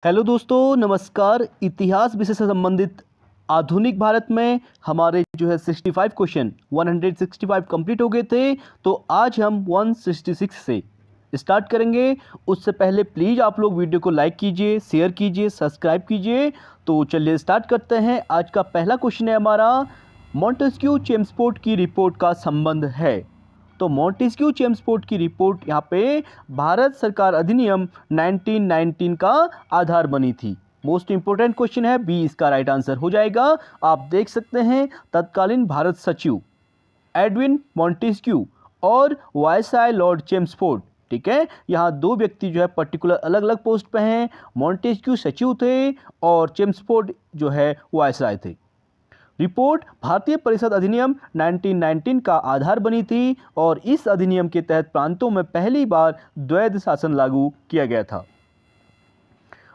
Hello दोस्तों, नमस्कार। इतिहास विषय से संबंधित आधुनिक भारत में हमारे जो है 65 क्वेश्चन 165 कंप्लीट हो गए थे। तो आज हम 166 से स्टार्ट करेंगे। उससे पहले प्लीज़ आप लोग वीडियो को लाइक कीजिए, शेयर कीजिए, सब्सक्राइब कीजिए। तो चलिए स्टार्ट करते हैं। आज का पहला क्वेश्चन है हमारा, मॉन्टेस्क्यू चेम्स्फोर्ड की रिपोर्ट का संबंध है। तो मॉन्टेस्क्यू चेम्स्फोर्ड की रिपोर्ट यहाँ पे भारत सरकार अधिनियम 1919 का आधार बनी थी। मोस्ट इंपोर्टेंट क्वेश्चन है, बी इसका राइट आंसर हो जाएगा। आप देख सकते हैं तत्कालीन भारत सचिव एडविन मॉन्टेस्क्यू और वायसराय लॉर्ड चेम्स्फोर्ड, ठीक है। यहाँ दो व्यक्ति जो है पर्टिकुलर अलग अलग पोस्ट पे हैं। मॉन्टेस्क्यू सचिव थे और चेम्स्फोर्ड जो है वायसराय थे। रिपोर्ट भारतीय परिषद अधिनियम 1919 का आधार बनी थी और इस अधिनियम के तहत प्रांतों में पहली बार द्वैध शासन लागू किया गया था।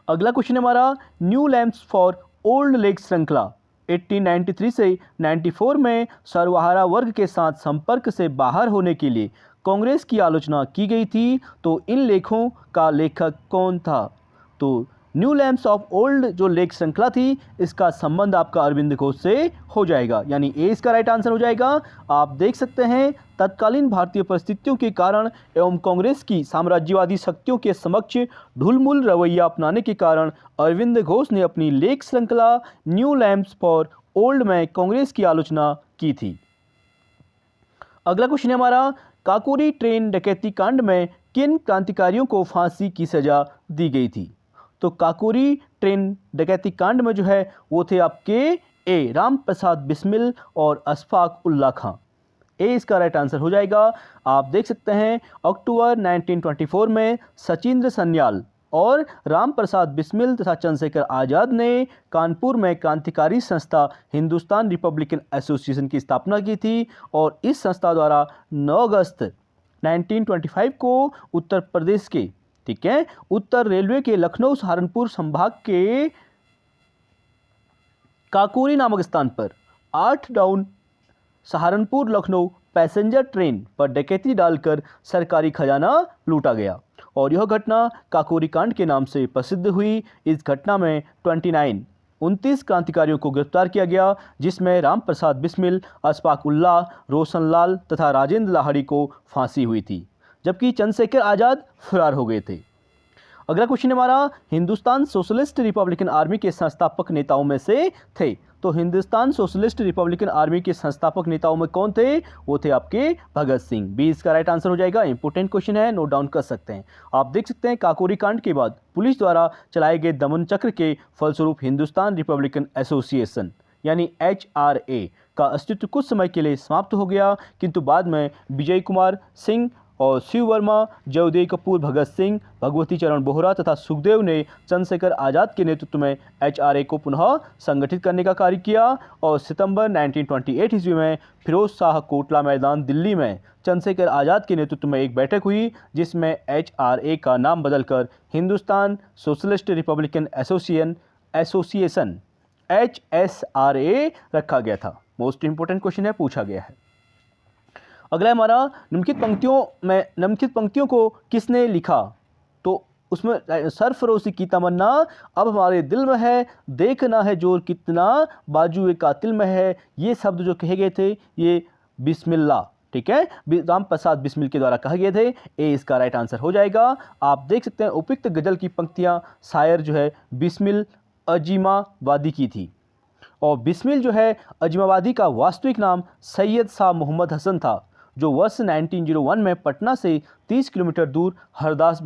अगला क्वेश्चन हमारा, new lamps for old lake श्रृंखला 1893 से 94 में सर्वहारा वर्ग के साथ संपर्क से बाहर होने के लिए कांग्रेस की आलोचना की गई थी। तो इन लेखों का लेखक कौन था? तो न्यू लैंप्स ऑफ ओल्ड जो लेक श्रृंखला थी, इसका संबंध आपका अरविंद घोष से हो जाएगा, यानी ए इसका राइट आंसर हो जाएगा। आप देख सकते हैं तत्कालीन भारतीय परिस्थितियों के कारण एवं कांग्रेस की साम्राज्यवादी शक्तियों के समक्ष ढुलमुल रवैया अपनाने के कारण अरविंद घोष ने अपनी लेख श्रृंखला न्यू लैंप्स फॉर ओल्ड में कांग्रेस की आलोचना की थी। अगला क्वेश्चन है हमारा, काकोरी ट्रेन डकैती कांड में किन क्रांतिकारियों को फांसी की सजा दी गई थी? तो काकोरी ट्रेन डकैती कांड में जो है वो थे आपके ए राम प्रसाद बिस्मिल और अशफाक उल्ला खां। ए इसका राइट आंसर हो जाएगा। आप देख सकते हैं अक्टूबर 1924 में सचिंद्र सन्याल और राम प्रसाद बिस्मिल तथा चंद्रशेखर आज़ाद ने कानपुर में क्रांतिकारी संस्था हिंदुस्तान रिपब्लिकन एसोसिएशन की स्थापना की थी और इस संस्था द्वारा 9 अगस्त 1925 को उत्तर प्रदेश के, ठीक है, उत्तर रेलवे के लखनऊ सहारनपुर संभाग के काकोरी नामक स्थान पर 8 down Saharanpur Lucknow passenger train पर डकैती डालकर सरकारी खजाना लूटा गया और यह घटना काकोरी कांड के नाम से प्रसिद्ध हुई। इस घटना में 29 क्रांतिकारियों को गिरफ्तार किया गया, जिसमें राम प्रसाद बिस्मिल, अशफाक उल्ला, रोशनलाल तथा राजेंद्र लाहिड़ी को फांसी हुई थी, जबकि चंद्रशेखर आज़ाद फरार हो गए थे। अगला क्वेश्चन हमारा, हिंदुस्तान सोशलिस्ट रिपब्लिकन आर्मी के संस्थापक नेताओं में से थे। तो हिंदुस्तान सोशलिस्ट रिपब्लिकन आर्मी के संस्थापक नेताओं में कौन थे? वो थे आपके भगत सिंह। बी इसका राइट आंसर हो जाएगा। इंपोर्टेंट क्वेश्चन है, नोट डाउन कर सकते हैं। आप देख सकते हैं काकोरी कांड के बाद पुलिस द्वारा चलाए गए दमन चक्र के फलस्वरूप हिंदुस्तान रिपब्लिकन एसोसिएशन यानी HRA का अस्तित्व कुछ समय के लिए समाप्त हो गया, किंतु बाद में विजय कुमार सिंह और शिव वर्मा, जयदेव कपूर, भगत सिंह, भगवती चरण बोहरा तथा सुखदेव ने चंद्रशेखर आज़ाद के नेतृत्व में HRA को पुनः संगठित करने का कार्य किया और सितंबर 1928 ईस्वी में फिरोज शाह कोटला मैदान दिल्ली में चंद्रशेखर आज़ाद के नेतृत्व में एक बैठक हुई, जिसमें HRA का नाम बदलकर Hindustan socialist Republican association HSRA रखा गया था। मोस्ट इंपोर्टेंट क्वेश्चन है, पूछा गया है। अगला हमारा, निम्नलिखित पंक्तियों को किसने लिखा? तो उसमें सरफरोशी की तमन्ना अब हमारे दिल में है, देखना है जोर कितना बाजू कातिल में है, ये शब्द जो कहे गए थे ये बिस्मिल्लाह, ठीक है, राम प्रसाद बिस्मिल के द्वारा कहे गए थे। ए इसका राइट आंसर हो जाएगा। आप देख सकते हैं उपयुक्त गजल की पंक्तियां शायर जो है बिस्मिल अजीमाबादी की थी और बिस्मिल जो है अजीमाबादी का वास्तविक नाम सैयद शाह मोहम्मद हसन था, जो वर्ष 1901 में पटना से 30 किलोमीटर दूर हरदास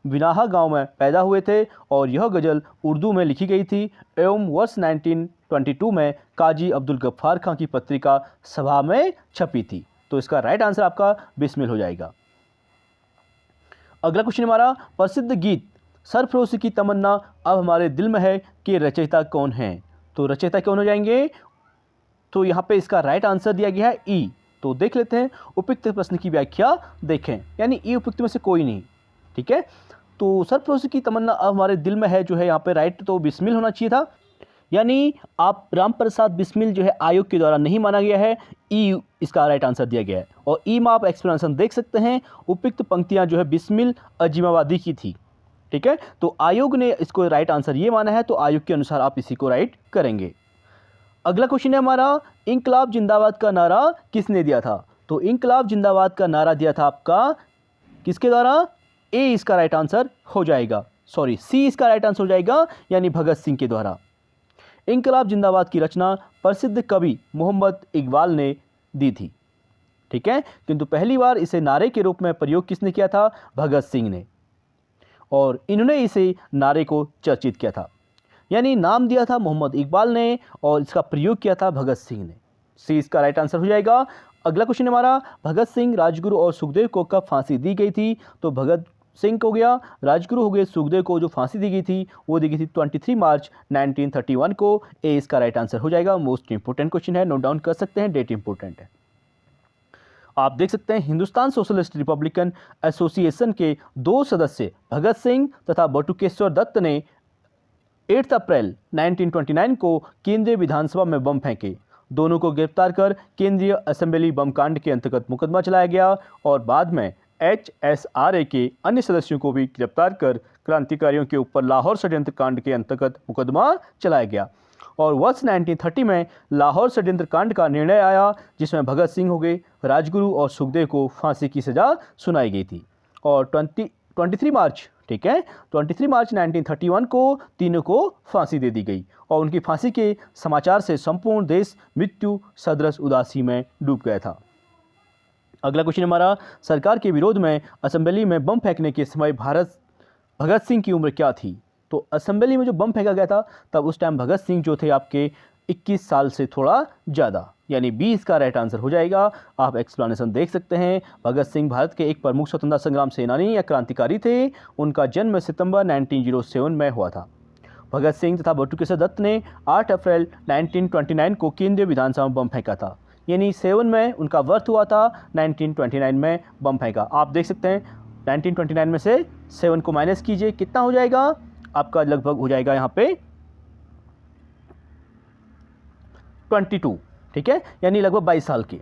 बिनाहा गांव में पैदा हुए थे और यह गज़ल उर्दू में लिखी गई थी एवं वर्ष 1922 में काजी अब्दुल गफ्फार खां की पत्रिका सभा में छपी थी। तो इसका राइट आंसर आपका बिस्मिल हो जाएगा। अगला क्वेश्चन हमारा, प्रसिद्ध गीत सरफरोशी की तमन्ना अब हमारे दिल में है कि रचयिता कौन है? तो रचयिता कौन हो जाएंगे? तो यहाँ पे इसका राइट आंसर दिया गया है ई। तो देख लेते हैं उपयुक्त प्रश्न की व्याख्या देखें, यानी ई उपयुक्त में से कोई नहीं, ठीक है। तो सरफरोशी की तमन्ना अब हमारे दिल में है जो है यहाँ पे राइट तो बिस्मिल होना चाहिए था, यानी आप राम प्रसाद बिस्मिल जो है आयोग के द्वारा नहीं माना गया है, ई इसका राइट आंसर दिया गया है। और ई में आप एक्सप्लेनेशन देख सकते हैं, उपयुक्त पंक्तियाँ जो है बिस्मिल अजीमाबादी की थी। ठीक है, तो आयोग ने इसको राइट आंसर ये माना है, तो आयोग के अनुसार आप इसी को राइट करेंगे। अगला क्वेश्चन है हमारा, इंकलाब जिंदाबाद का नारा किसने दिया था? तो इंकलाब जिंदाबाद का नारा दिया था आपका किसके द्वारा? ए इसका राइट आंसर हो जाएगा, सॉरी सी इसका राइट आंसर हो जाएगा, यानी भगत सिंह के द्वारा। इंकलाब जिंदाबाद की रचना प्रसिद्ध कवि मोहम्मद इकबाल ने दी थी, ठीक है, किंतु पहली बार इसे नारे के रूप में प्रयोग किसने किया था? भगत सिंह ने, और इन्होंने इसे नारे को चर्चित किया था, यानी नाम दिया था मोहम्मद इकबाल ने और इसका प्रयोग किया था भगत सिंह ने। सी इसका राइट आंसर हो जाएगा। अगला क्वेश्चन हमारा, भगत सिंह, राजगुरु और सुखदेव को कब फांसी दी गई थी? तो भगत सिंह हो गया, राजगुरु हो गए, सुखदेव को जो फांसी दी गई थी वो दी गई थी 23 मार्च 1931 को। ए इसका राइट आंसर हो जाएगा। मोस्ट इंपोर्टेंट क्वेश्चन है, नोट डाउन कर सकते हैं, डेट इंपोर्टेंट है। आप देख सकते हैं हिंदुस्तान सोशलिस्ट रिपब्लिकन एसोसिएशन के 2 सदस्य भगत सिंह तथा बटुकेश्वर दत्त ने 8 अप्रैल 1929 को केंद्रीय विधानसभा में बम फेंके। दोनों को गिरफ्तार कर केंद्रीय असेंबली बम कांड के अंतर्गत मुकदमा चलाया गया और बाद में HSRA के अन्य सदस्यों को भी गिरफ्तार कर क्रांतिकारियों के ऊपर लाहौर षड्यंत्र कांड के अंतर्गत मुकदमा चलाया गया। और वर्ष 1930 में लाहौर षड्यंत्र कांड का निर्णय आया, जिसमें भगत सिंह हो गए, राजगुरु और सुखदेव को फांसी की सजा सुनाई गई थी। और 23 मार्च, ठीक है, 23 मार्च 1931 को तीनों को फांसी दे दी गई और उनकी फांसी के समाचार से संपूर्ण देश मृत्यु सदृश उदासी में डूब गया था। अगला क्वेश्चन हमारा, सरकार के विरोध में असेंबली में बम फेंकने के समय भगत सिंह की उम्र क्या थी? तो असेंबली में जो बम फेंका गया था तब उस टाइम भगत सिंह जो थे आपके 21 साल से थोड़ा ज़्यादा, यानी 20 का राइट आंसर हो जाएगा। आप एक्सप्लेनेशन देख सकते हैं। भगत सिंह भारत के एक प्रमुख स्वतंत्रता संग्राम सेनानी या क्रांतिकारी थे। उनका जन्म सितंबर 1907 में हुआ था। भगत सिंह तथा बटुकेश्वर दत्त ने 8 अप्रैल 1929 को केंद्रीय विधानसभा में बम फेंका था, यानी 7 में उनका बर्थ हुआ था, 1929 में बम फेंका। आप देख सकते हैं 1929 में से 7 को माइनस कीजिए, कितना हो जाएगा आपका? लगभग हो जाएगा यहाँ पे 22, ठीक है, यानी लगभग 22 साल के।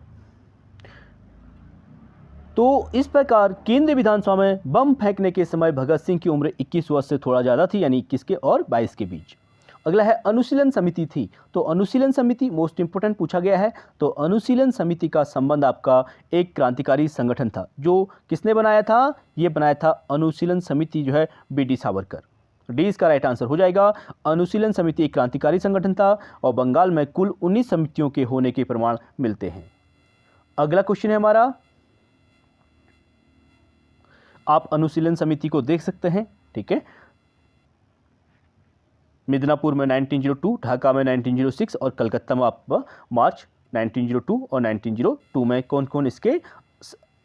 तो इस प्रकार केंद्रीय विधानसभा में बम फेंकने के समय भगत सिंह की उम्र 21 वर्ष से थोड़ा ज़्यादा थी, यानी 21 के और 22 के बीच। अगला है अनुशीलन समिति थी। तो अनुशीलन समिति मोस्ट इंपोर्टेंट पूछा गया है। तो अनुशीलन समिति का संबंध आपका एक क्रांतिकारी संगठन था। जो किसने बनाया था? ये बनाया था अनुशीलन समिति जो है BD सावरकर। डी इसका राइट आंसर हो जाएगा। अनुशीलन समिति एक क्रांतिकारी संगठन था और बंगाल में कुल 19 समितियों के होने के प्रमाण मिलते हैं। अगला क्वेश्चन है हमारा, आप अनुशीलन समिति को देख सकते हैं, ठीक है, मिदनापुर में 1902, ढाका में 1906 और कलकत्ता में आप मार्च 1902 और 1902 में कौन कौन इसके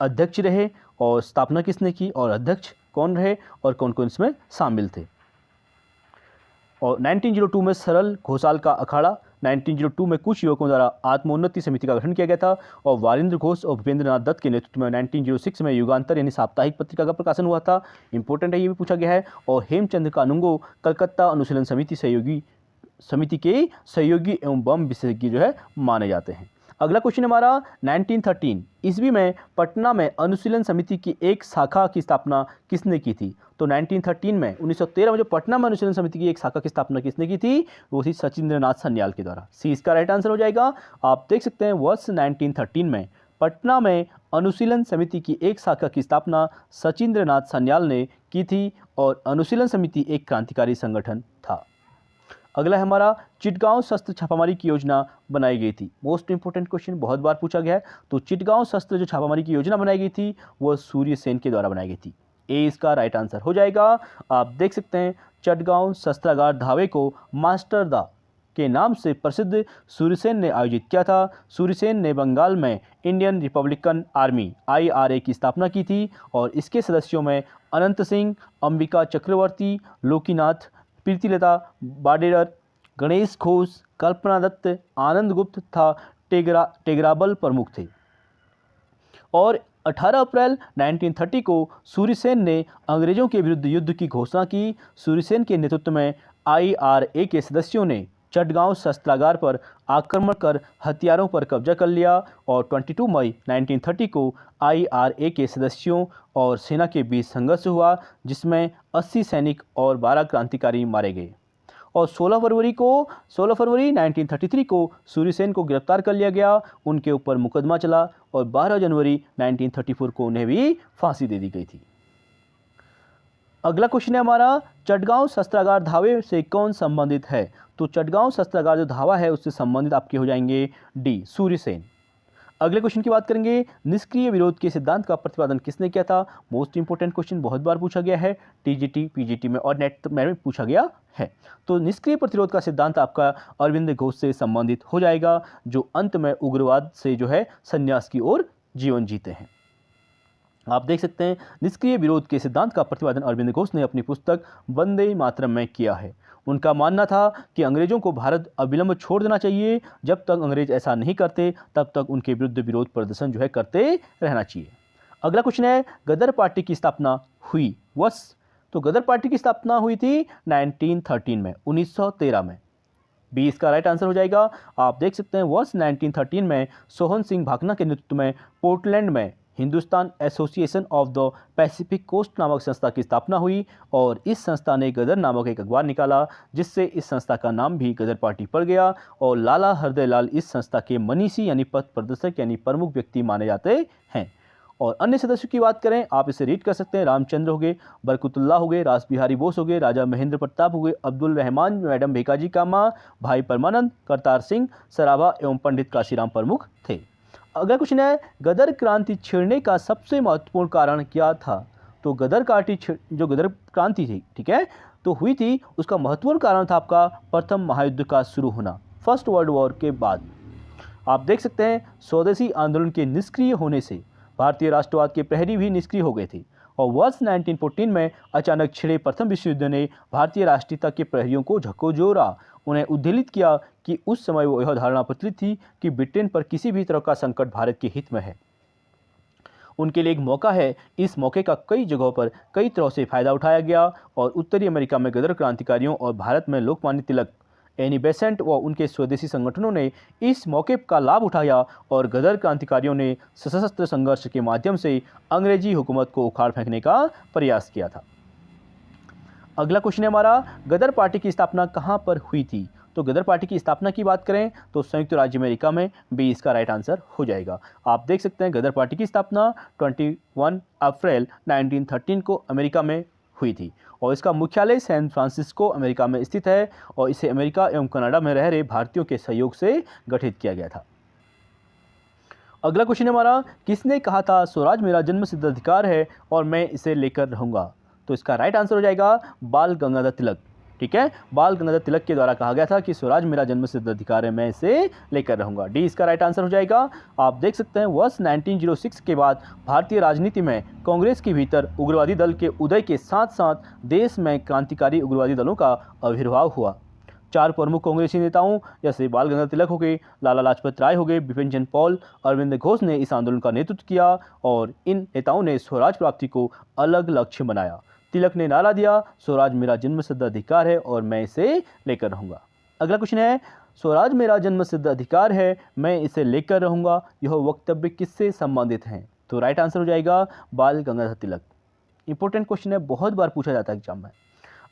अध्यक्ष रहे और स्थापना किसने की और अध्यक्ष कौन रहे और कौन कौन इसमें शामिल थे। और 1902 में सरल घोषाल का अखाड़ा, 1902 में कुछ युवकों द्वारा आत्मोन्नति समिति का गठन किया गया था और वारिंद्र घोष और भूपेंद्र नाथ दत्त के नेतृत्व में 1906 में युगांतर यानी साप्ताहिक पत्रिका का प्रकाशन हुआ था। इंपॉर्टेंट है, ये भी पूछा गया है। और हेमचंद्र कानूंगो कलकत्ता अनुशीलन समिति के सहयोगी एवं बम विशेषज्ञ जो है माने जाते हैं। अगला क्वेश्चन हमारा 1913 ईस्वी में पटना में अनुशीलन समिति की एक शाखा की स्थापना किसने की थी? तो 1913 में 1913 में जो पटना में अनुशीलन समिति की एक शाखा की स्थापना किसने की थी? वो थी सचिंद्र नाथ सन्याल के द्वारा। सी इसका राइट आंसर हो जाएगा। आप देख सकते हैं वर्ष 1913 में पटना में अनुशीलन समिति की एक शाखा की स्थापना सचिंद्र नाथ सन्याल ने की थी और अनुशीलन समिति एक क्रांतिकारी संगठन था। अगला है हमारा चिटगांव शस्त्र छापामारी की योजना बनाई गई थी। मोस्ट इंपोर्टेंट क्वेश्चन, बहुत बार पूछा गया है। तो चिटगांव शस्त्र जो छापामारी की योजना बनाई गई थी वह सूर्यसेन के द्वारा बनाई गई थी। ए इसका राइट आंसर हो जाएगा। आप देख सकते हैं चिटगांव शस्त्रागार धावे को मास्टर दा के नाम से प्रसिद्ध सूर्यसेन ने आयोजित किया था। सूर्यसेन ने बंगाल में इंडियन रिपब्लिकन आर्मी IRA की स्थापना की थी और इसके सदस्यों में अनंत सिंह, अंबिका चक्रवर्ती, लोकीनाथ, प्रीतिलता बाडेकर, गणेश घोष, कल्पना दत्त, आनंद गुप्त तथा टेगराबल प्रमुख थे। और 18 अप्रैल 1930 को सूर्यसेन ने अंग्रेजों के विरुद्ध युद्ध की घोषणा की। सूर्यसेन के नेतृत्व में IRA के सदस्यों ने चटगांव शस्त्रागार पर आक्रमण कर हथियारों पर कब्जा कर लिया और 22 मई 1930 को IRA के सदस्यों और सेना के बीच संघर्ष हुआ, जिसमें 80 सैनिक और 12 क्रांतिकारी मारे गए। और 16 फरवरी 1933 को सूर्यसेन को गिरफ्तार कर लिया गया, उनके ऊपर मुकदमा चला और 12 जनवरी 1934 को उन्हें भी फांसी दे दी गई थी। अगला क्वेश्चन है हमारा, चटगांव शस्त्रागार धावे से कौन संबंधित है? तो चटगांव शस्त्रागार जो धावा है उससे संबंधित आपके हो जाएंगे डी, सूर्यसेन। अगले क्वेश्चन की बात करेंगे, निष्क्रिय विरोध के सिद्धांत का प्रतिपादन किसने किया था? मोस्ट इंपोर्टेंट क्वेश्चन, बहुत बार पूछा गया है, टीजीटी पीजीटी में और नेट में पूछा गया है। तो निष्क्रिय प्रतिरोध का सिद्धांत आपका अरविंद घोष से संबंधित हो जाएगा, जो अंत में उग्रवाद से जो है संन्यास की ओर जीवन जीते हैं। आप देख सकते हैं निष्क्रिय विरोध के सिद्धांत का प्रतिपादन अरविंद घोष ने अपनी पुस्तक वंदे मातरम में किया है। उनका मानना था कि अंग्रेजों को भारत अविलंब छोड़ देना चाहिए, जब तक अंग्रेज ऐसा नहीं करते तब तक उनके विरुद्ध विरोध प्रदर्शन जो है करते रहना चाहिए। अगला क्वेश्चन है, गदर पार्टी की स्थापना हुई वर्ष? तो गदर पार्टी की स्थापना हुई थी 1913 में, 1913 में। बी इसका राइट आंसर हो जाएगा। आप देख सकते हैं वर्ष 1913 में सोहन सिंह भाकना के नेतृत्व में पोर्टलैंड में Hindustan Association of the Pacific Coast नामक संस्था की स्थापना हुई और इस संस्था ने गदर नामक एक अखबार निकाला, जिससे इस संस्था का नाम भी गदर पार्टी पड़ गया। और लाला हरदयाल इस संस्था के मनीषी यानी पथ प्रदर्शक यानी प्रमुख व्यक्ति माने जाते हैं। और अन्य सदस्यों की बात करें, आप इसे रीड कर सकते हैं, रामचंद्र हो गए, बरकतुल्ला हो गए, रास बिहारी बोस हो गए, राजा महेंद्र प्रताप हो गए, अब्दुल रहमान, मैडम भेकाजी कामा, भाई परमानंद, करतार सिंह सराभा एवं पंडित काशीराम प्रमुख थे। अगला क्वेश्चन है, गदर क्रांति छिड़ने का सबसे महत्वपूर्ण कारण क्या था? तो गदर क्रांति थी, ठीक है, तो हुई थी, उसका महत्वपूर्ण कारण था आपका प्रथम महायुद्ध का शुरू होना, फर्स्ट वर्ल्ड वॉर के बाद। आप देख सकते हैं स्वदेशी आंदोलन के निष्क्रिय होने से भारतीय राष्ट्रवाद के प्रहरी भी निष्क्रिय हो गए थे और वर्ष 1914 में अचानक छिड़े प्रथम विश्व युद्ध ने भारतीय राष्ट्रीयता के प्रहरियों को झकोझोरा, उन्हें उद्वेलित किया कि उस समय वो यह धारणा प्रचलित थी कि ब्रिटेन पर किसी भी तरह का संकट भारत के हित में है, उनके लिए एक मौका है। इस मौके का कई जगहों पर कई तरह से फायदा उठाया गया और उत्तरी अमेरिका में गदर क्रांतिकारियों और भारत में लोकमान्य तिलक, एनी बेसेंट व उनके स्वदेशी संगठनों ने इस मौके का लाभ उठाया और गदर क्रांतिकारियों ने सशस्त्र संघर्ष के माध्यम से अंग्रेजी हुकूमत को उखाड़ फेंकने का प्रयास किया था। अगला क्वेश्चन है हमारा, गदर पार्टी की स्थापना कहां पर हुई थी? तो गदर पार्टी की स्थापना की बात करें तो संयुक्त राज्य अमेरिका में, बी इसका राइट आंसर हो जाएगा। आप देख सकते हैं गदर पार्टी की स्थापना 21 अप्रैल 1913 को अमेरिका में हुई थी और इसका मुख्यालय सैन फ्रांसिस्को अमेरिका में स्थित है और इसे अमेरिका एवं कनाडा में रह रहे भारतीयों के सहयोग से गठित किया गया था। अगला क्वेश्चन है हमारा, किसने कहा था स्वराज मेरा जन्मसिद्ध अधिकार है और मैं इसे लेकर रहूंगा? तो इसका राइट आंसर हो जाएगा बाल गंगाधर तिलक, ठीक है, बाल गंगाधर तिलक के द्वारा कहा गया था कि स्वराज मेरा जन्मसिद्ध अधिकार है, मैं इसे लेकर रहूंगा। डी इसका राइट आंसर हो जाएगा। आप देख सकते हैं वर्ष 1906 के बाद भारतीय राजनीति में कांग्रेस के भीतर उग्रवादी दल के उदय के साथ साथ देश में क्रांतिकारी उग्रवादी दलों का आविर्भाव हुआ। 4 प्रमुख कांग्रेसी नेताओं जैसे बाल गंगाधर तिलक हो गए, लाला लाजपत राय हो गए, बिपिन चंद्र पॉल, अरविंद घोष ने इस आंदोलन का नेतृत्व किया और इन नेताओं ने स्वराज प्राप्ति को अलग लक्ष्य बनाया। तिलक ने नारा दिया, स्वराज मेरा जन्मसिद्ध अधिकार है और मैं इसे लेकर रहूंगा। अगला क्वेश्चन है, स्वराज मेरा जन्मसिद्ध अधिकार है, मैं इसे लेकर रहूंगा, यह वक्तव्य किससे संबंधित है? तो राइट आंसर हो जाएगा बाल गंगाधर तिलक। इंपॉर्टेंट क्वेश्चन है, बहुत बार पूछा जाता है एग्जाम में।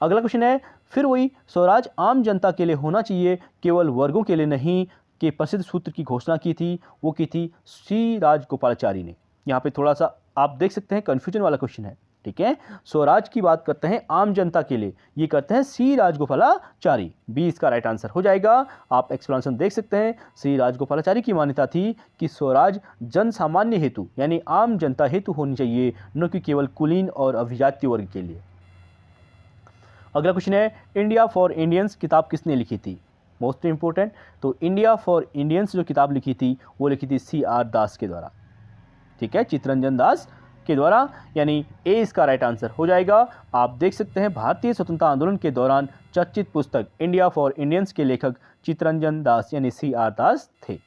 अगला क्वेश्चन है, फिर वही स्वराज आम जनता के लिए होना चाहिए, केवल वर्गों के लिए नहीं, के प्रसिद्ध सूत्र की घोषणा की थी, वो की थी सी राजगोपालाचारी ने। यहाँ पे थोड़ा सा आप देख सकते हैं कन्फ्यूजन वाला क्वेश्चन है, ठीक है, स्वराज की बात करते हैं आम जनता के लिए, ये करते हैं सी राजगोपालाचारी। बी इसका राइट आंसर हो जाएगा। आप एक्सप्लेनेशन देख सकते हैं, सी राजगोपालाचारी की मान्यता थी कि स्वराज जन सामान्य हेतु यानी आम जनता हेतु होनी चाहिए, न कि केवल कुलीन और अभिजातीय वर्ग के लिए। अगला क्वेश्चन है, इंडिया फॉर इंडियंस किताब किसने लिखी थी? मोस्ट इंपोर्टेंट, तो इंडिया फॉर इंडियंस जो किताब लिखी थी वो लिखी थी CR दास के द्वारा, ठीक है, चित्तरंजन दास के द्वारा, यानी ए इसका राइट आंसर हो जाएगा। आप देख सकते हैं भारतीय स्वतंत्रता आंदोलन के दौरान चर्चित पुस्तक इंडिया फॉर इंडियंस के लेखक चित्तरंजन दास यानी CR दास थे।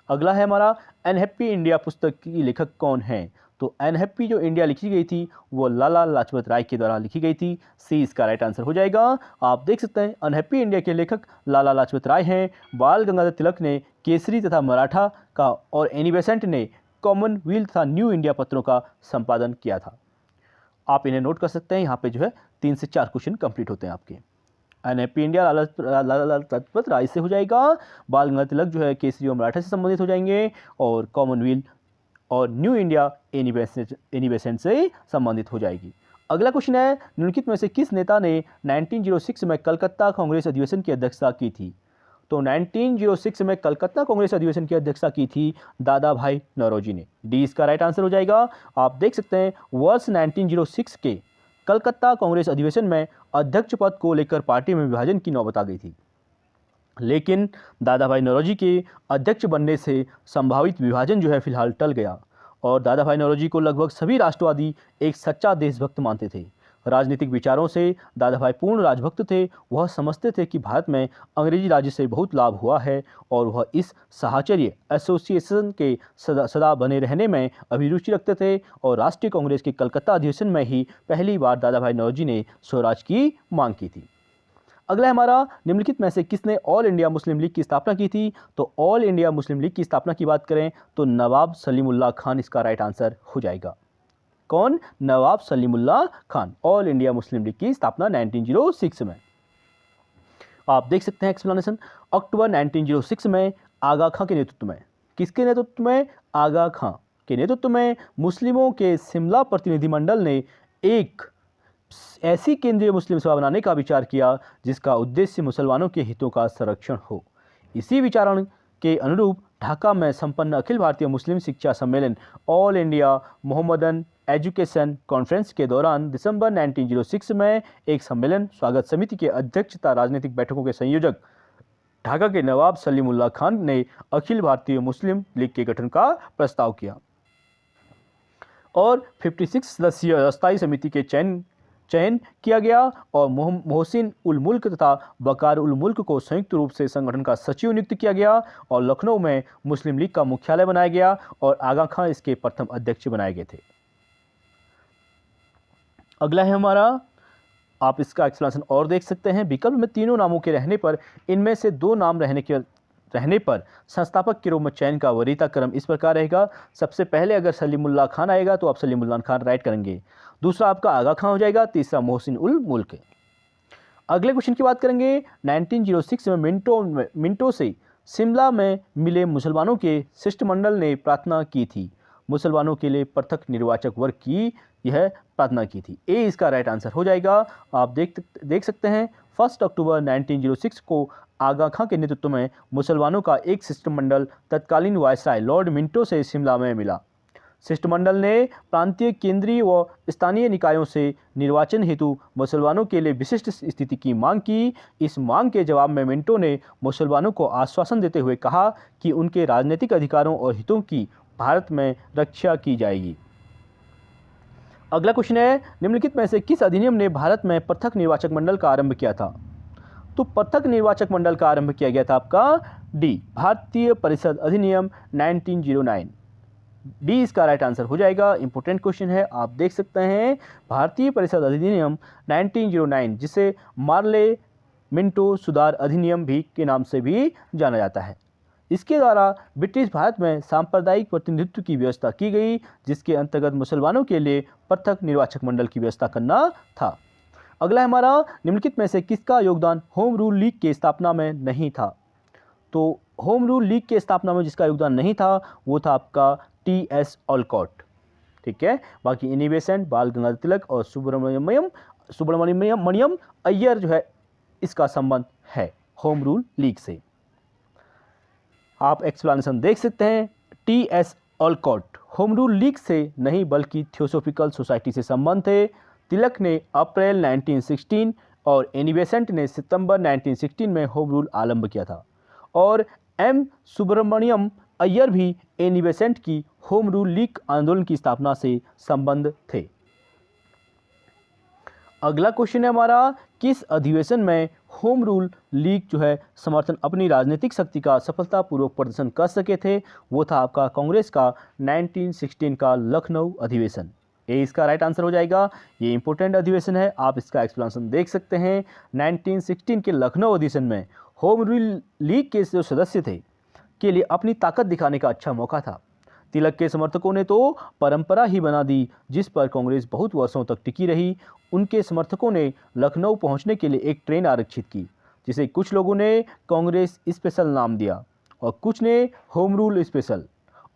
अगला है हमारा, अनहैप्पी इंडिया पुस्तक की लेखक कौन है? तो अनहैप्पी जो इंडिया लिखी गई थी वो लाला लाजपत राय के द्वारा लिखी गई थी। सी इसका राइट आंसर हो जाएगा। आप देख सकते हैं अनहैप्पी इंडिया के लेखक लाला लाजपत राय हैं। बाल गंगाधर तिलक ने केसरी तथा मराठा का और एनी बेसेंट ने कॉमनवेल्थ तथा न्यू इंडिया पत्रों का संपादन किया था। आप इन्हें नोट कर सकते हैं। यहाँ पे जो है 3 से 4 क्वेश्चन कंप्लीट होते हैं आपके। अनहैप्पी इंडिया लाला लाजपत राय से हो जाएगा। बाल गंगाधर तिलक जो है केसरी और मराठा से संबंधित हो जाएंगे और कॉमनवेल्थ और न्यू इंडिया एनी बेसेंट से संबंधित हो जाएगी। अगला क्वेश्चन है निम्नलिखित में से किस नेता ने 1906 में कलकत्ता कांग्रेस अधिवेशन की अध्यक्षता की थी? तो 1906 में कलकत्ता कांग्रेस अधिवेशन की अध्यक्षता की थी दादा भाई नौरोजी ने। डी इसका राइट आंसर हो जाएगा। आप देख सकते हैं वर्ष 1906 के कलकत्ता कांग्रेस अधिवेशन में अध्यक्ष पद को लेकर पार्टी में विभाजन की नौबत आ गई थी, लेकिन दादा भाई नौरोजी के अध्यक्ष बनने से संभावित विभाजन जो है फिलहाल टल गया और दादा भाई नौरोजी को लगभग सभी राष्ट्रवादी एक सच्चा देशभक्त मानते थे। राजनीतिक विचारों से दादा भाई पूर्ण राजभक्त थे। वह समझते थे कि भारत में अंग्रेजी राज्य से बहुत लाभ हुआ है और वह इस साहचर्य एसोसिएशन के सदा बने रहने में अभिरुचि रखते थे और राष्ट्रीय कांग्रेस के कलकत्ता अधिवेशन में ही पहली बार दादा भाई नौरोजी ने स्वराज की मांग की थी। अगला हमारा निम्नलिखित में से किसने ऑल इंडिया मुस्लिम लीग की स्थापना की थी? तो ऑल इंडिया मुस्लिम लीग की स्थापना की बात करें तो नवाब सलीमुल्लाह खान इसका राइट आंसर हो जाएगा। कौन? नवाब सलीमुल्लाह खान। ऑल इंडिया मुस्लिम लीग की स्थापना 1906 में। आप देख सकते हैं एक्सप्लेनेशन। अक्टूबर 1906 में आगा खां के नेतृत्व में, किसके नेतृत्व में? आगा खां के नेतृत्व में मुस्लिमों के शिमला प्रतिनिधिमंडल ने एक ऐसी केंद्रीय मुस्लिम सभा बनाने का विचार किया जिसका उद्देश्य मुसलमानों के हितों का संरक्षण हो। इसी विचारण के अनुरूप ढाका में संपन्न अखिल भारतीय मुस्लिम शिक्षा सम्मेलन all India Mohammedan education conference के दौरान दिसंबर 1906 में एक सम्मेलन स्वागत समिति के अध्यक्ष तथा राजनीतिक बैठकों के संयोजक ढाका के नवाब सलीमुल्लाह खान ने अखिल भारतीय मुस्लिम लीग के गठन का प्रस्ताव किया और 56 सदस्यीय अस्थायी समिति के चयन किया गया और मोहसिन उल मुल्क तथा बकार उल मुल्क को संयुक्त रूप से संगठन का सचिव नियुक्त किया गया और लखनऊ में मुस्लिम लीग का मुख्यालय बनाया गया और आगा खां इसके प्रथम अध्यक्ष बनाए गए थे। अगला है हमारा, आप इसका एक्सप्लेनेशन और देख सकते हैं। विकल्प में तीनों नामों के रहने पर इनमें से 2 नाम रहने पर संस्थापक के रूप में चयन का वरीयता क्रम इस प्रकार रहेगा। सबसे पहले अगर सलीमुल्लाह खान आएगा तो आप सलीमुल्लाह खान राइट करेंगे, दूसरा आपका आगा खां हो जाएगा, तीसरा मोहसिन उल मुल्क। अगले क्वेश्चन की बात करेंगे। 1906 में मिंटो से शिमला में मिले मुसलमानों के शिष्टमंडल ने प्रार्थना की थी। मुसलमानों के लिए पृथक निर्वाचक वर्ग की यह प्रार्थना की थी। ए इसका राइट आंसर हो जाएगा। आप देख सकते हैं 1 अक्टूबर 1906 को आगा खां के नेतृत्व में मुसलमानों का एक शिष्टमंडल तत्कालीन वायसराय लॉर्ड मिंटो से शिमला में मिला। शिष्टमंडल ने प्रांतीय, केंद्रीय व स्थानीय निकायों से निर्वाचन हेतु मुसलमानों के लिए विशिष्ट स्थिति की मांग की। इस मांग के जवाब में मिंटो ने मुसलमानों को आश्वासन देते हुए कहा कि उनके राजनीतिक अधिकारों और हितों की भारत में रक्षा की जाएगी। अगला क्वेश्चन है निम्नलिखित में से किस अधिनियम ने भारत में पृथक निर्वाचक मंडल का आरंभ किया था? तो पृथक निर्वाचक मंडल का आरंभ किया गया था आपका डी, भारतीय परिषद अधिनियम 1909। डी इसका राइट आंसर हो जाएगा। इंपॉर्टेंट क्वेश्चन है, आप देख सकते हैं भारतीय परिषद अधिनियम 1909 जिसे मार्ले मिंटो सुधार अधिनियम भी के नाम से भी जाना जाता है। इसके द्वारा ब्रिटिश भारत में सांप्रदायिक प्रतिनिधित्व की व्यवस्था की गई, जिसके अंतर्गत मुसलमानों के लिए पृथक निर्वाचक मंडल की व्यवस्था करना था। अगला हमारा, निम्नलिखित में से किसका योगदान होम रूल लीग के स्थापना में नहीं था? तो होम रूल लीग के स्थापना में जिसका योगदान नहीं था वो था आपका टी.एस. ऑलकॉट। ठीक है, बाकी एनी बेसेंट, बाल गंगाधर तिलक और सुब्रमण्यम अय्यर जो है इसका संबंध है होम रूल लीग से। आप एक्सप्लेनेशन देख सकते हैं। T.S.. Olcott home rule league से नहीं बल्कि थियोसॉफिकल सोसाइटी से संबंध थे। तिलक ने अप्रैल 1916 और एनी बेसेंट ने सितंबर 1916 में होम रूल आरंभ किया था और एम सुब्रमण्यम अय्यर भी एनी बेसेंट की होम रूल लीग आंदोलन की स्थापना से संबंध थे। अगला क्वेश्चन है हमारा, किस अधिवेशन में होम रूल लीग जो है समर्थन अपनी राजनीतिक शक्ति का सफलतापूर्वक प्रदर्शन कर सके थे, वो था आपका कांग्रेस का 1916 का लखनऊ अधिवेशन। ये इसका राइट आंसर हो जाएगा। ये इंपॉर्टेंट अधिवेशन है, आप इसका एक्सप्लेनेशन देख सकते हैं। 1916 के लखनऊ अधिवेशन में होम रूल लीग के जो सदस्य थे के लिए अपनी ताकत दिखाने का अच्छा मौका था। तिलक के समर्थकों ने तो परंपरा ही बना दी जिस पर कांग्रेस बहुत वर्षों तक टिकी रही। उनके समर्थकों ने लखनऊ पहुंचने के लिए एक ट्रेन आरक्षित की, जिसे कुछ लोगों ने कांग्रेस स्पेशल नाम दिया और कुछ ने होम रूल स्पेशल।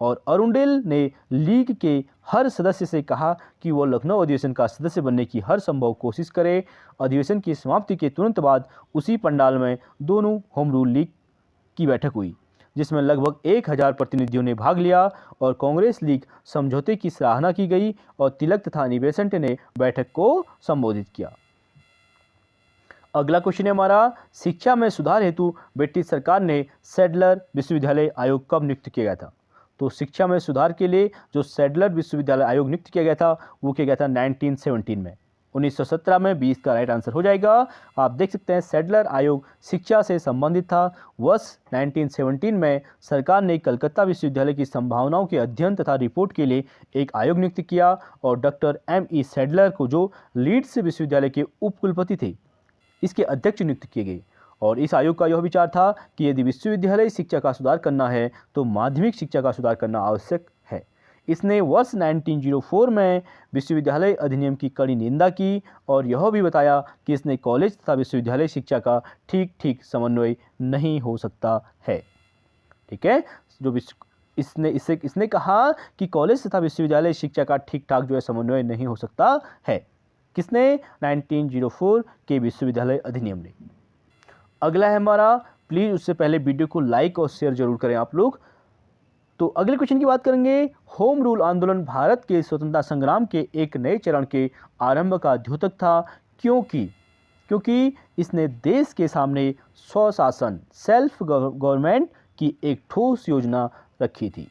और अरुंडेल ने लीग के हर सदस्य से कहा कि वो लखनऊ अधिवेशन का सदस्य बनने की हर संभव कोशिश करे। अधिवेशन की समाप्ति के तुरंत बाद उसी पंडाल में दोनों होम रूल लीग की बैठक हुई, जिसमें लगभग 1000 प्रतिनिधियों ने भाग लिया और कांग्रेस लीग समझौते की सराहना की गई और तिलक तथा एनी बेसेंट ने बैठक को संबोधित किया। अगला क्वेश्चन है हमारा, शिक्षा में सुधार हेतु ब्रिटिश सरकार ने सैडलर विश्वविद्यालय आयोग कब नियुक्त किया गया था? तो शिक्षा में सुधार के लिए जो सैडलर विश्वविद्यालय आयोग नियुक्त किया गया था वो किया गया था 1917 में। 1917 में 20 का राइट आंसर हो जाएगा। आप देख सकते हैं सैडलर आयोग शिक्षा से संबंधित था। वर्ष 1917 में सरकार ने कलकत्ता विश्वविद्यालय की संभावनाओं के अध्ययन तथा रिपोर्ट के लिए एक आयोग नियुक्त किया और डॉक्टर M.E. सैडलर को जो लीड्स विश्वविद्यालय के उपकुलपति थे इसके अध्यक्ष नियुक्त किए गए। और इस आयोग का यह विचार था कि यदि विश्वविद्यालय शिक्षा का सुधार करना है तो माध्यमिक शिक्षा का सुधार करना आवश्यक है। इसने वर्ष 1904 में विश्वविद्यालय अधिनियम की कड़ी निंदा की और यह भी बताया कि इसने कॉलेज तथा विश्वविद्यालय शिक्षा का ठीक समन्वय नहीं हो सकता है। ठीक है, जो इसने कहा कि कॉलेज तथा विश्वविद्यालय शिक्षा का ठीक ठाक जो है समन्वय नहीं हो सकता है। किसने? 1904 के विश्वविद्यालय अधिनियम ने। अगला है हमारा, प्लीज़ उससे पहले वीडियो को लाइक और शेयर जरूर करें आप लोग। तो अगले क्वेश्चन की बात करेंगे। होम रूल आंदोलन भारत के स्वतंत्रता संग्राम के एक नए चरण के आरंभ का द्योतक था। क्योंकि इसने देश के सामने स्वशासन सेल्फ गवर्नमेंट की एक ठोस योजना रखी थी।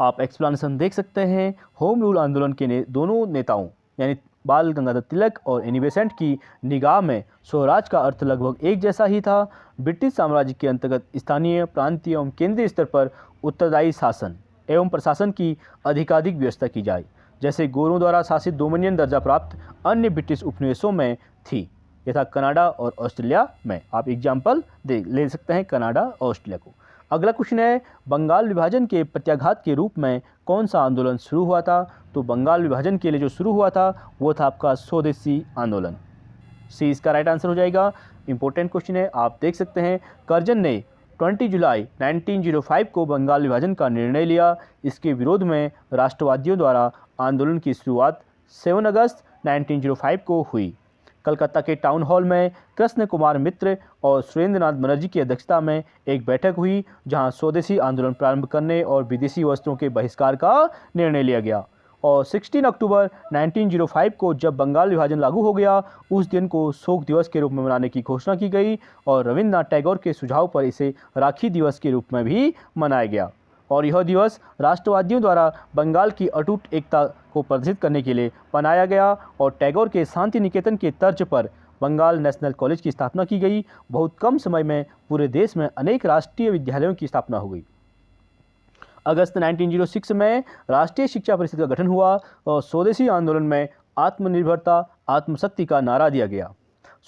आप एक्सप्लेनेशन देख सकते हैं। होम रूल आंदोलन के दोनों नेताओं यानी बाल गंगाधर तिलक और एनी बेसेंट की निगाह में स्वराज का अर्थ लगभग एक जैसा ही था। ब्रिटिश साम्राज्य के अंतर्गत स्थानीय, प्रांतीय एवं केंद्रीय स्तर पर उत्तरदायी शासन एवं प्रशासन की अधिकाधिक व्यवस्था की जाए, जैसे गोरों द्वारा शासित डोमिनियन दर्जा प्राप्त अन्य ब्रिटिश उपनिवेशों में थी, यथा कनाडा और ऑस्ट्रेलिया में। आप एग्जाम्पल ले सकते हैं कनाडा और ऑस्ट्रेलिया को। अगला क्वेश्चन है, बंगाल विभाजन के प्रत्याघात के रूप में कौन सा आंदोलन शुरू हुआ था? तो बंगाल विभाजन के लिए जो शुरू हुआ था वो था आपका स्वदेशी आंदोलन। सी इसका राइट आंसर हो जाएगा। इंपॉर्टेंट क्वेश्चन है, आप देख सकते हैं कर्जन ने 20 जुलाई 1905 को बंगाल विभाजन का निर्णय लिया। इसके विरोध में राष्ट्रवादियों द्वारा आंदोलन की शुरुआत 7 अगस्त 1905 को हुई। कलकत्ता के टाउन हॉल में कृष्ण कुमार मित्र और सुरेंद्रनाथ बनर्जी की अध्यक्षता में एक बैठक हुई, जहां स्वदेशी आंदोलन प्रारंभ करने और विदेशी वस्त्रों के बहिष्कार का निर्णय लिया गया। और 16 अक्टूबर 1905 को जब बंगाल विभाजन लागू हो गया, उस दिन को शोक दिवस के रूप में मनाने की घोषणा की गई और रविन्द्रनाथ टैगोर के सुझाव पर इसे राखी दिवस के रूप में भी मनाया गया। और यह दिवस राष्ट्रवादियों द्वारा बंगाल की अटूट एकता को प्रदर्शित करने के लिए बनाया गया और टैगोर के शांति निकेतन के तर्ज पर बंगाल नेशनल कॉलेज की स्थापना की गई। बहुत कम समय में पूरे देश में अनेक राष्ट्रीय विद्यालयों की स्थापना हो गई। अगस्त 1906 में राष्ट्रीय शिक्षा परिषद का गठन हुआ और स्वदेशी आंदोलन में आत्मनिर्भरता आत्मशक्ति का नारा दिया गया।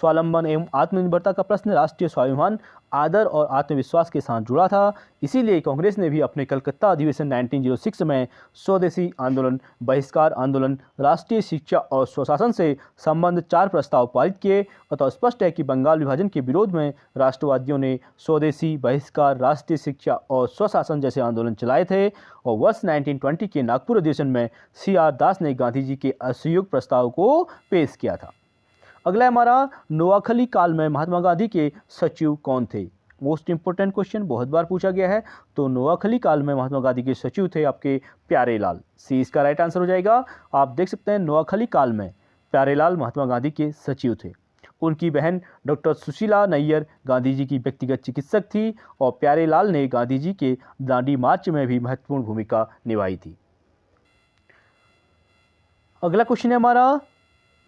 स्वावलंबन एवं आत्मनिर्भरता का प्रश्न राष्ट्रीय स्वाभिमान, आदर और आत्मविश्वास के साथ जुड़ा था। इसीलिए कांग्रेस ने भी अपने कलकत्ता अधिवेशन 1906 में स्वदेशी आंदोलन, बहिष्कार आंदोलन, राष्ट्रीय शिक्षा और स्वशासन से संबंध 4 प्रस्ताव पारित किए। अतः स्पष्ट है कि बंगाल विभाजन के विरोध में राष्ट्रवादियों ने स्वदेशी, बहिष्कार, राष्ट्रीय शिक्षा और स्वशासन जैसे आंदोलन चलाए थे। और वर्ष 1920 के नागपुर अधिवेशन में CR दास ने गांधी जी के असहयोग प्रस्ताव को पेश किया था। अगला है हमारा, नोआखली काल में महात्मा गांधी के सचिव कौन थे? मोस्ट इंपोर्टेंट क्वेश्चन, बहुत बार पूछा गया है। तो नोआखली काल में महात्मा गांधी के सचिव थे आपके प्यारेलाल। सी इसका राइट आंसर हो जाएगा। आप देख सकते हैं नोआखली काल में प्यारेलाल महात्मा गांधी के सचिव थे। उनकी बहन डॉक्टर सुशीला नैयर गांधी जी की व्यक्तिगत चिकित्सक थी और प्यारेलाल ने गांधी जी के दांडी मार्च में भी महत्वपूर्ण भूमिका निभाई थी। अगला क्वेश्चन है हमारा,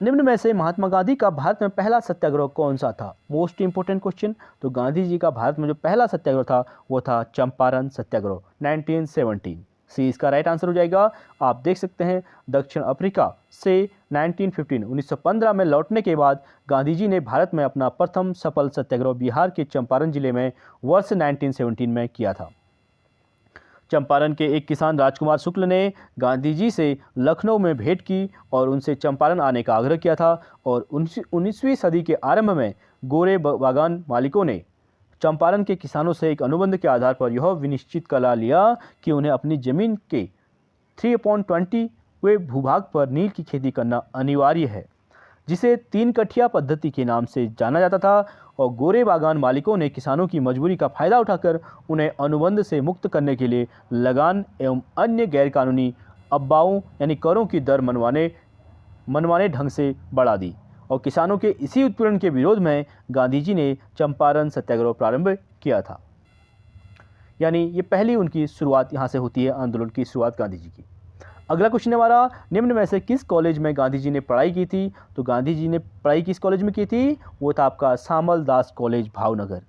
निम्न में से महात्मा गांधी का भारत में पहला सत्याग्रह कौन सा था? Most important question. तो गांधी जी का भारत में जो पहला सत्याग्रह था वो था चंपारण सत्याग्रह 1917। सी इसका राइट आंसर हो जाएगा। आप देख सकते हैं दक्षिण अफ्रीका से 1915 में लौटने के बाद गांधी जी ने भारत में अपना प्रथम सफल सत्याग्रह बिहार के चंपारण जिले में वर्ष 1917 में किया था। चंपारण के एक किसान राजकुमार शुक्ल ने गांधी जी से लखनऊ में भेंट की और उनसे चंपारण आने का आग्रह किया था और 19वीं सदी के आरंभ में गोरे बागान मालिकों ने चंपारण के किसानों से एक अनुबंध के आधार पर यह विनिश्चित करा लिया कि उन्हें अपनी जमीन के 3/20वें भूभाग पर नील की खेती करना अनिवार्य है, जिसे 3 कठिया पद्धति के नाम से जाना जाता था। और गोरे बागान मालिकों ने किसानों की मजबूरी का फायदा उठाकर उन्हें अनुबंध से मुक्त करने के लिए लगान एवं अन्य गैरकानूनी अब्बाओं यानी करों की दर मनमाने ढंग से बढ़ा दी और किसानों के इसी उत्पीड़न के विरोध में गांधी जी ने चंपारण सत्याग्रह प्रारंभ किया था। यानी ये पहली उनकी शुरुआत यहाँ से होती है, आंदोलन की शुरुआत गांधी जी की। अगला क्वेश्चन हमारा, निम्न में से किस कॉलेज में गांधी जी ने पढ़ाई की थी? तो गांधी जी ने पढ़ाई किस कॉलेज में की थी? वो था आपका शामल दास कॉलेज भावनगर।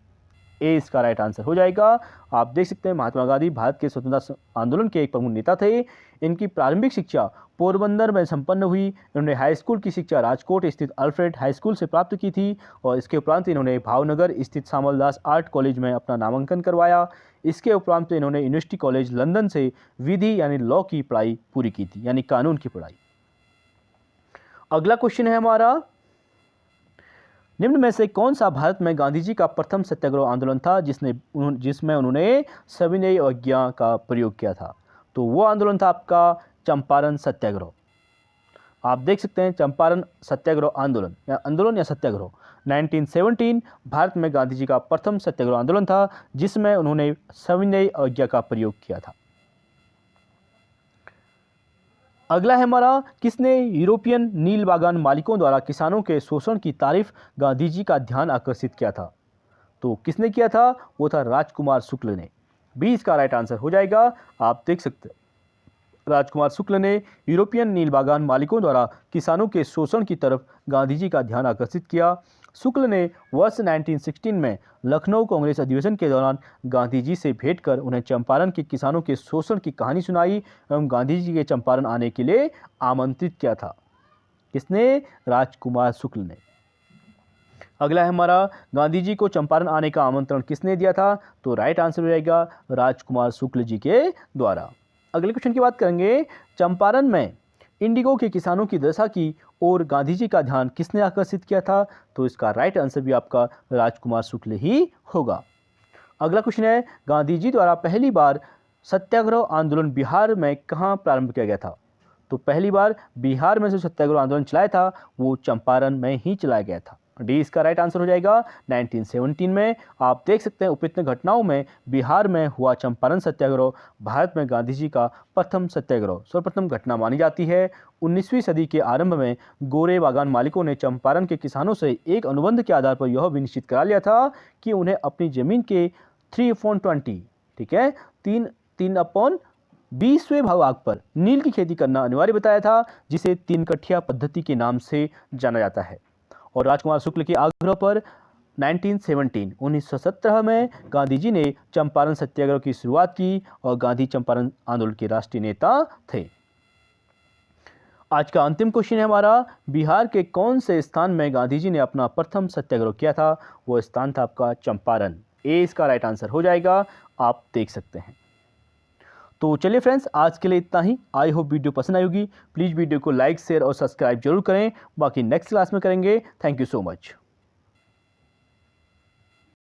ए इसका राइट आंसर हो जाएगा। आप देख सकते हैं महात्मा गांधी भारत के स्वतंत्रता आंदोलन के एक प्रमुख नेता थे। इनकी प्रारंभिक शिक्षा पोरबंदर में संपन्न हुई। इन्होंने हाई स्कूल की शिक्षा राजकोट स्थित अल्फ्रेड हाई स्कूल से प्राप्त की थी और इसके उपरांत इन्होंने भावनगर स्थित शामलदास आर्ट कॉलेज में अपना नामांकन करवाया। इसके उपरांत इन्होंने यूनिवर्सिटी कॉलेज लंदन से विधि यानी लॉ की पढ़ाई पूरी की थी, यानी कानून की पढ़ाई। अगला क्वेश्चन है हमारा, निम्न में से कौन सा भारत में गांधी जी का प्रथम सत्याग्रह आंदोलन था जिसमें उन्होंने सविनय अवज्ञा का प्रयोग किया था? तो वो आंदोलन था आपका चंपारण सत्याग्रह। आप देख सकते हैं चंपारण सत्याग्रह आंदोलन या सत्याग्रह 1917 भारत में गांधी जी का प्रथम सत्याग्रह आंदोलन था जिसमें उन्होंने सविनय अवज्ञा का प्रयोग किया था। अगला है हमारा, किसने यूरोपियन नील बागान मालिकों द्वारा किसानों के शोषण की तारीफ गांधी जी का ध्यान आकर्षित किया था? तो किसने किया था? वो था राजकुमार शुक्ल ने। बी इसका राइट आंसर हो जाएगा। आप देख सकते हैं राजकुमार शुक्ल ने यूरोपियन नील बागान मालिकों द्वारा किसानों के शोषण की तरफ गांधी जी का ध्यान आकर्षित किया। शुक्ल ने वर्ष 1916 में लखनऊ कांग्रेस अधिवेशन के दौरान गांधी जी से भेंट कर उन्हें चंपारण के किसानों के शोषण की कहानी सुनाई एवं गांधी जी के चंपारण आने के लिए आमंत्रित किया था। किसने? राजकुमार शुक्ल ने। अगला है हमारा, गांधी जी को चंपारण आने का आमंत्रण किसने दिया था? तो राइट आंसर हो जाएगा राजकुमार शुक्ल जी के द्वारा। अगले क्वेश्चन की बात करेंगे, चंपारण में इंडिगो के किसानों की दशा की ओर गांधी जी का ध्यान किसने आकर्षित किया था? तो इसका राइट आंसर भी आपका राजकुमार शुक्ल ही होगा। अगला क्वेश्चन है, गांधी जी द्वारा पहली बार सत्याग्रह आंदोलन बिहार में कहाँ प्रारंभ किया गया था? तो पहली बार बिहार में जो सत्याग्रह आंदोलन चलाया था वो चंपारण में ही चलाया गया था। डी इसका राइट आंसर हो जाएगा 1917 में। आप देख सकते हैं उपयुक्त घटनाओं में बिहार में हुआ चंपारण सत्याग्रह भारत में गांधी जी का प्रथम सत्याग्रह सर्वप्रथम घटना मानी जाती है। 19वीं सदी के आरंभ में गोरे बागान मालिकों ने चंपारण के किसानों से एक अनुबंध के आधार पर यह विनिश्चित करा लिया था कि उन्हें अपनी जमीन के 3/20 ठीक है 3/20वें भाग पर नील की खेती करना अनिवार्य बताया था, जिसे 3 कठिया पद्धति के नाम से जाना जाता है। और राजकुमार शुक्ल के आग्रह पर 1917 में गांधी जी ने चंपारण सत्याग्रह की शुरुआत की और गांधी चंपारण आंदोलन के राष्ट्रीय नेता थे। आज का अंतिम क्वेश्चन है हमारा, बिहार के कौन से स्थान में गांधी जी ने अपना प्रथम सत्याग्रह किया था? वो स्थान था आपका चंपारण। ए इसका राइट आंसर हो जाएगा। आप देख सकते हैं। तो चलिए फ्रेंड्स, आज के लिए इतना ही। आई होप वीडियो पसंद आई होगी। प्लीज़ वीडियो को लाइक शेयर और सब्सक्राइब जरूर करें। बाकी नेक्स्ट क्लास में करेंगे। Thank you so much.